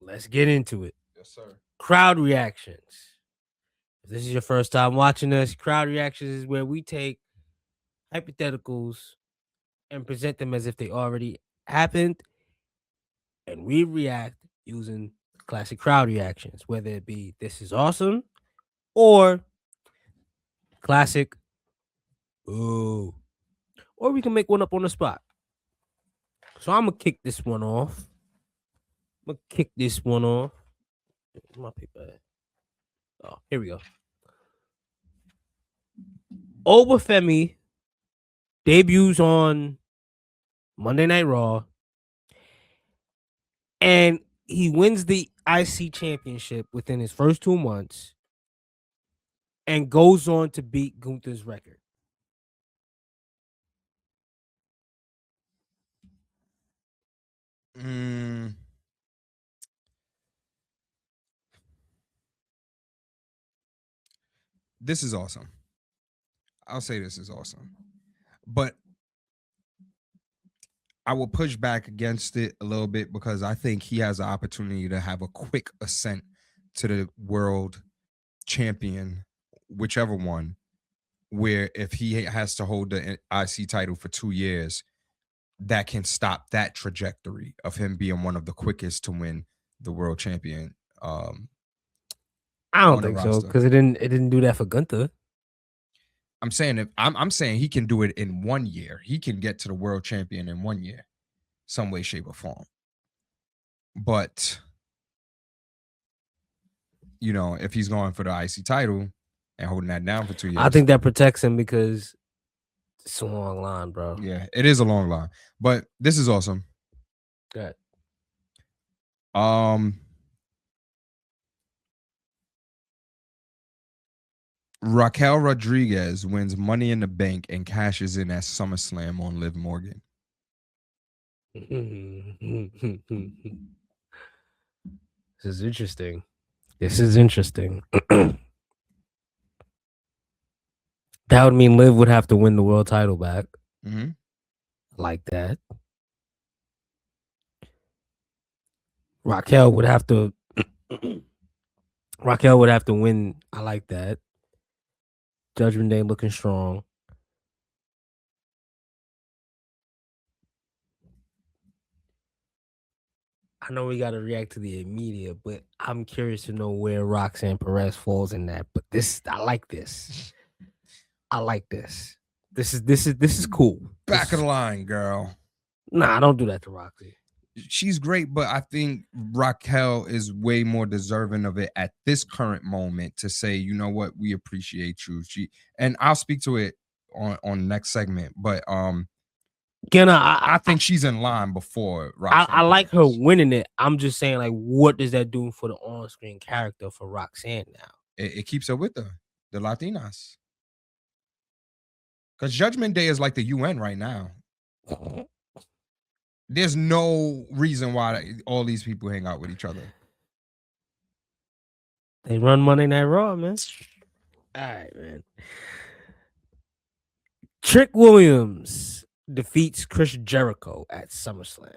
Let's get into it. Yes, sir. Crowd reactions. If this is your first time watching us, crowd reactions is where we take hypotheticals and present them as if they already happened, and we react using classic crowd reactions, whether it be "This is awesome" or classic "Ooh," or we can make one up on the spot. So I'm gonna kick this one off. I'm gonna kick this one off. Where's my paper at? Oh, here we go. Obafemi debuts on Monday Night Raw, and he wins the IC championship within his first 2 months and goes on to beat Gunther's record. Mm, this is awesome. I'll say this is awesome. But I will push back against it a little bit because I think he has an opportunity to have a quick ascent to the world champion, whichever one, where if he has to hold the IC title for 2 years, that can stop that trajectory of him being one of the quickest to win the world champion I don't on the think so roster. because it didn't do that for Gunther. I'm saying I'm saying he can do it in 1 year. He can get to the world champion in 1 year, some way, shape, or form. But if he's going for the IC title and holding that down for 2 years, I think that protects him because it's a long line, bro. yeah, it is a long line. But this is awesome. Good. Um, Raquel Rodriguez wins Money in the Bank and cashes in at SummerSlam on Liv Morgan. This is interesting. This is interesting. That would mean Liv would have to win the world title back. Mm-hmm. Like that. Raquel would have to Raquel would have to win. I like that. Judgment Day looking strong. I know we got to react to the immediate, but I'm curious to know where Roxanne Perez falls in that. But I like this. I like this. This is cool. Back of the line, girl. Nah, don't do that to Roxy. She's great, but I think Raquel is way more deserving of it at this current moment to say, you know what, we appreciate you. And I'll speak to it on next segment, but Again, I think she's in line before Roxanne. I like her winning it. I'm just saying, like, what does that do for the on-screen character for Roxanne now? It keeps her with the Latinas. Because Judgment Day is like the UN right now. There's no reason why all these people hang out with each other. They run Monday Night Raw, man. All right, man. Trick Williams defeats Chris Jericho at SummerSlam.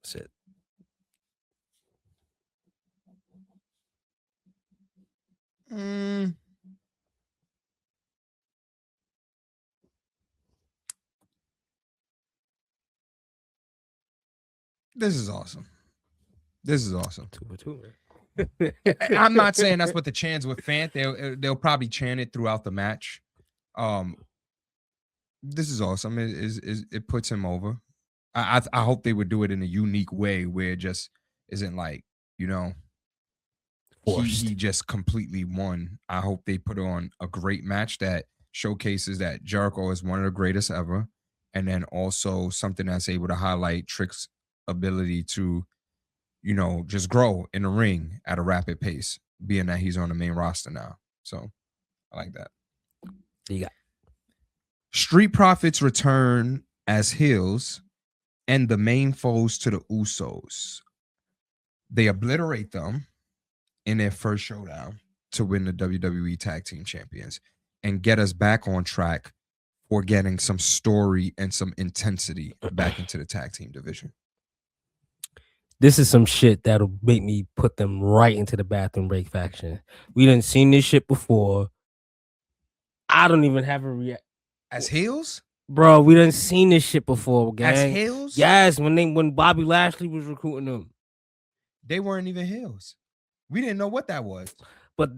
That's it. This is awesome. This is awesome. 2-2, man. I'm not saying that's what the chants with Fant. They'll probably chant it throughout the match. This is awesome. It puts him over. I hope they would do it in a unique way where it just isn't like he just completely won. I hope they put on a great match that showcases that Jericho is one of the greatest ever, and then also something that's able to highlight Trick's ability to just grow in the ring at a rapid pace, being that he's on the main roster now. So I like that. Yeah. Street Profits return as heels and the main foes to the Usos. They obliterate them in their first showdown to win the WWE Tag Team Champions and get us back on track or getting some story and some intensity back into the tag team division. This is some shit that'll make me put them right into the bathroom break faction. We done seen this shit before. I don't even have a react. As heels? Bro, we done seen this shit before, gang. As heels? Yes, when Bobby Lashley was recruiting them. They weren't even heels. We didn't know what that was. But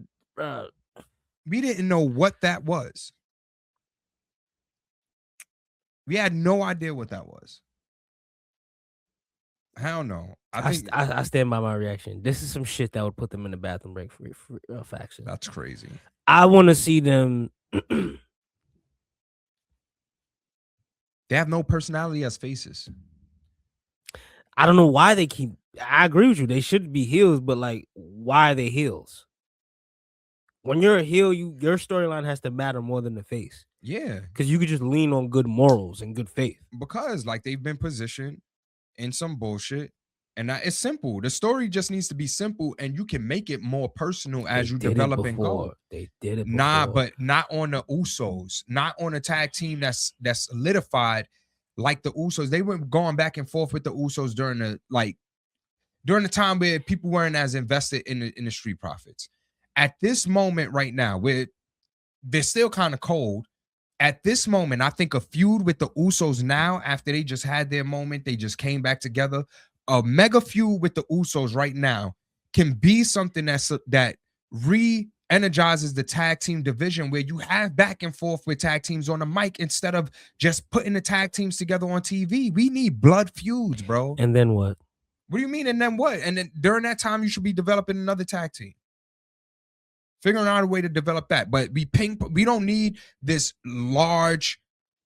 we didn't know what that was. We had no idea what that was. Hell no. I stand by my reaction. This is some shit that would put them in the bathroom break faction. That's crazy. I want to see them. They have no personality as faces. I don't know why they keep. I agree with you. They should be heels, but like, why are they heels? When you're a heel, your storyline has to matter more than the face. Yeah, because you could just lean on good morals and good faith. Because like they've been positioned in some bullshit, and it's simple. The story just needs to be simple, and you can make it more personal as you develop and go. They did it before. Nah, but not on the Usos, not on a tag team that's solidified like the Usos. They were going back and forth with the Usos during the time where people weren't as invested in the Street Profits. At this moment right now, where they're still kind of cold, at this moment, I think a feud with the Usos now, after they just had their moment, they just came back together. A mega feud with the Usos right now can be something that re-energizes the tag team division, where you have back and forth with tag teams on the mic instead of just putting the tag teams together on TV. We need blood feuds, bro. And then what? What do you mean? And then what? And then during that time, you should be developing another tag team. Figuring out a way to develop that. But we don't need this large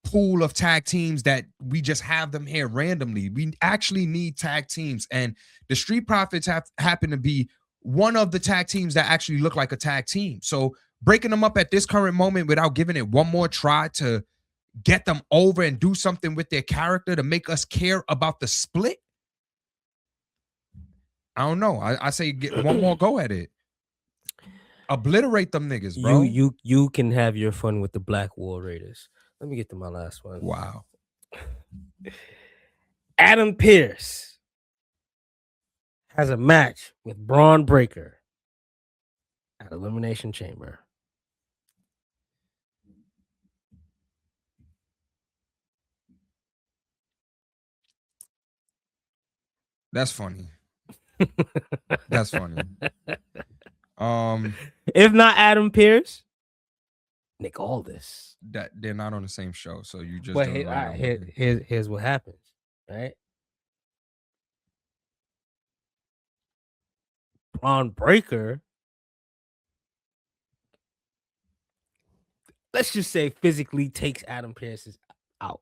pool of tag teams that we just have them here randomly. We actually need tag teams. And the Street Profits happen to be one of the tag teams that actually look like a tag team. So breaking them up at this current moment without giving it one more try to get them over and do something with their character to make us care about the split, I don't know. I say get one more go at it. Obliterate them niggas, bro. You can have your fun with the Black War Raiders. Let me get to my last one. Wow. Adam Pearce has a match with Braun Breaker at Elimination Chamber. That's funny. That's funny. If not Adam Pearce, Nick Aldis. That they're not on the same show, so you just. But here's what happens, right? Braun Breaker, let's just say, physically takes Adam Pearce out,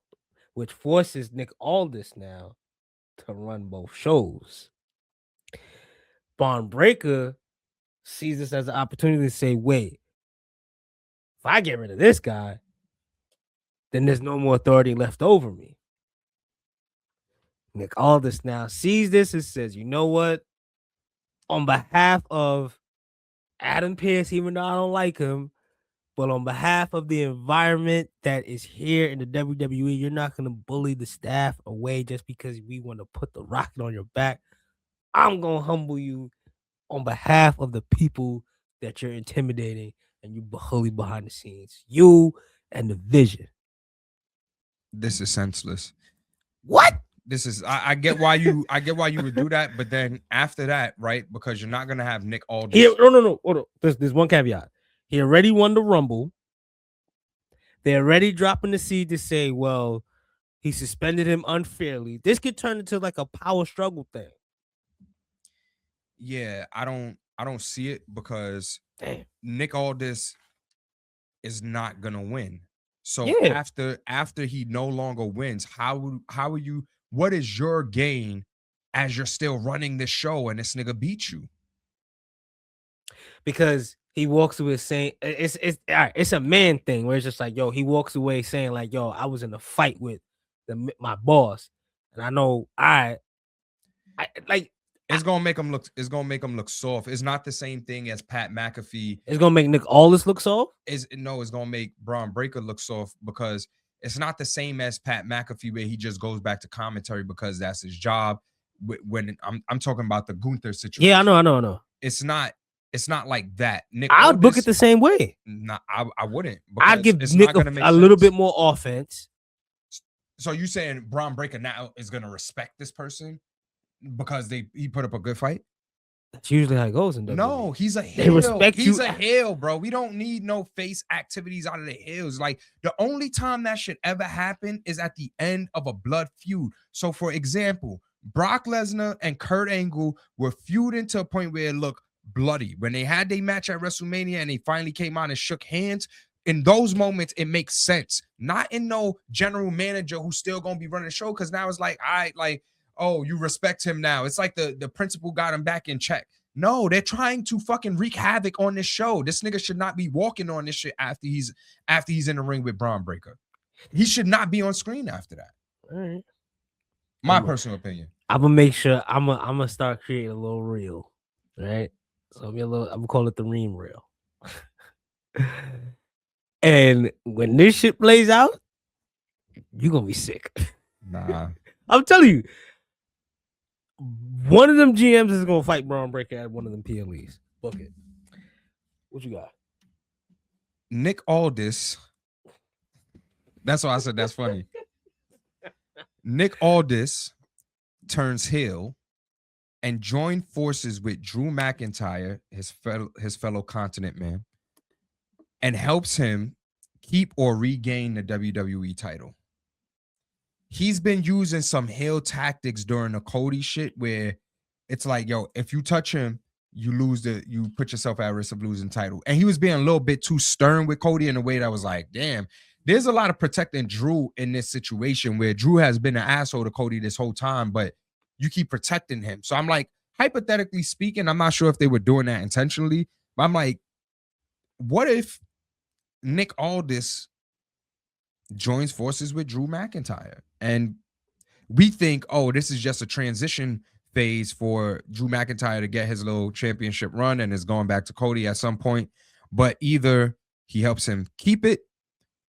which forces Nick Aldis now to run both shows. Braun Breaker sees this as an opportunity to say, wait, if I get rid of this guy, then there's no more authority left over me. Nick Aldis now sees this and says, you know what? On behalf of Adam Pearce, even though I don't like him, but on behalf of the environment that is here in the WWE, you're not going to bully the staff away just because we want to put the rocket on your back. I'm going to humble you on behalf of the people that you're intimidating and you bully behind the scenes. You and the Vision. This is senseless. What? This is I get why you would do that, but then after that, right? Because you're not gonna have Nick Aldis. No. Hold on. There's one caveat. He already won the Rumble. They're already dropping the seed to say, well, he suspended him unfairly. This could turn into like a power struggle thing. Yeah, I don't see it because Nick Aldis is not gonna win. So after he no longer wins, how are you? What is your gain as you're still running this show and this nigga beat you? Because he walks away saying it's a man thing where it's just like, yo, he walks away saying like, yo, I was in a fight with my boss, and I know I like. It's gonna make him look. It's gonna make him look soft. It's not the same thing as Pat McAfee. It's gonna make Nick Aldis look soft. It's gonna make Braun Breaker look soft because It's not the same as Pat McAfee where he just goes back to commentary because that's his job. When I'm talking about the Gunther situation. Yeah, I know. It's not like that. Nick I would book Aldis, it the same way. Nah, I wouldn't. I'd give it's Nick not gonna make a little sense. bit more offense. So you saying Braun Breaker now is gonna respect this person because he put up a good fight? That's usually how it goes in WWE. No, he's a They heel. respect He's you. a heel, bro. We don't need no face activities out of the heels. Like the only time that should ever happen is at the end of a blood feud. So, for example, Brock Lesnar and Kurt Angle were feuding to a point where it looked bloody. When they had their match at WrestleMania and they finally came out and shook hands, in those moments, it makes sense. Not in no general manager who's still gonna be running the show, because now it's like, all right, like, oh, you respect him now. It's like the principal got him back in check. No, they're trying to fucking wreak havoc on this show. This nigga should not be walking on this shit after he's in the ring with Braun Breaker. He should not be on screen after that. All right. My personal opinion. I'm gonna make sure I'm gonna start creating a little reel, right? So I'm gonna call it the Ream reel. And when this shit plays out, you're gonna be sick. Nah. I'm telling you, one of them GMs is gonna fight Braun Breaker at one of them PLEs. Book it. What you got? Nick Aldis. That's why I said that's funny. Nick Aldis turns heel and join forces with Drew McIntyre, his fellow continent man, and helps him keep or regain the WWE title. He's been using some heel tactics during the Cody shit where it's like, yo, if you touch him, you put yourself at risk of losing title. And he was being a little bit too stern with Cody in a way that was like, damn, there's a lot of protecting Drew in this situation where Drew has been an asshole to Cody this whole time, but you keep protecting him. So I'm like, hypothetically speaking, I'm not sure if they were doing that intentionally, but I'm like, what if Nick Aldis joins forces with Drew McIntyre and we think, oh, this is just a transition phase for Drew McIntyre to get his little championship run and is going back to Cody at some point, but either he helps him keep it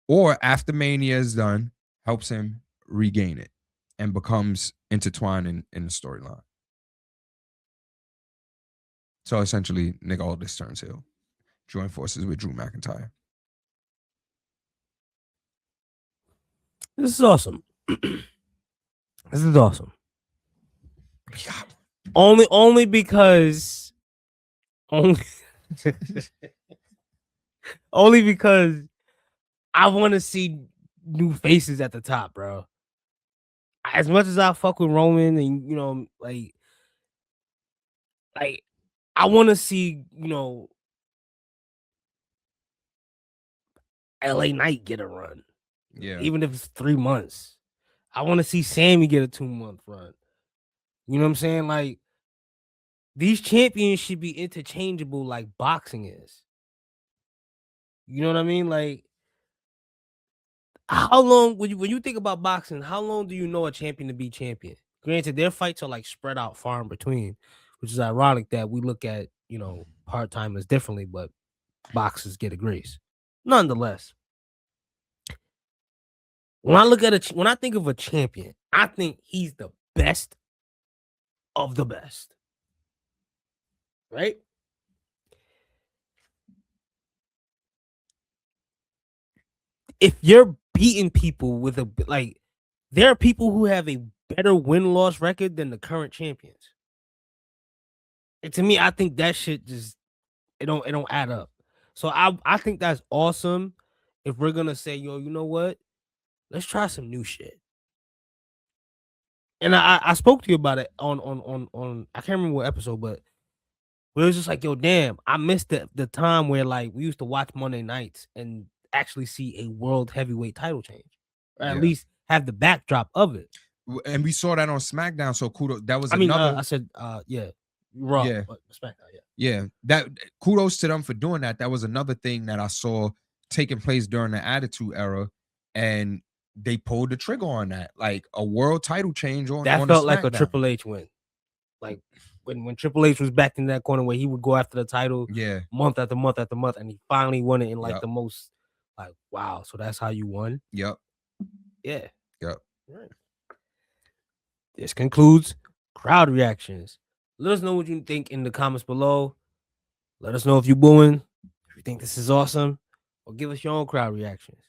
or after Mania is done, helps him regain it and becomes intertwined in the storyline. So essentially, Nick Aldis turns heel, join forces with Drew McIntyre. This is awesome. This is awesome. Yeah. Only because only because I want to see new faces at the top, bro. As much as I fuck with Roman and, you know, like I want to see, you know, LA Knight get a run. Yeah. Even if it's 3 months. I want to see Sammy get a 2-month run. You know what I'm saying? Like, these champions should be interchangeable like boxing is. You know what I mean? Like, how long, when you think about boxing, how long do you know a champion to be champion? Granted, their fights are like spread out far in between, which is ironic that we look at, you know, part-timers differently, but boxers get a grace. Nonetheless, when I think of a champion, I think he's the best of the best. Right? If you're beating people with there are people who have a better win-loss record than the current champions. And to me, I think that shit just it don't add up. So I think that's awesome if we're gonna say, yo, you know what? Let's try some new shit. And I spoke to you about it on I can't remember what episode, but it was just like, yo, damn, I missed the time where like we used to watch Monday nights and actually see a world heavyweight title change, or at least have the backdrop of it. And we saw that on SmackDown. So kudos. That was I said, yeah, Raw, yeah, SmackDown, yeah. That kudos to them for doing that. That was another thing that I saw taking place during the Attitude Era, and they pulled the trigger on that, like a world title change on. That on felt like a Triple H win, like when Triple H was back in that corner where he would go after the title, month after month after month, and he finally won it in like the most, like, wow. So that's how you won. Yep. Yeah. Yep. Right. This concludes crowd reactions. Let us know what you think in the comments below. Let us know if you're booing, if you think this is awesome, or give us your own crowd reactions.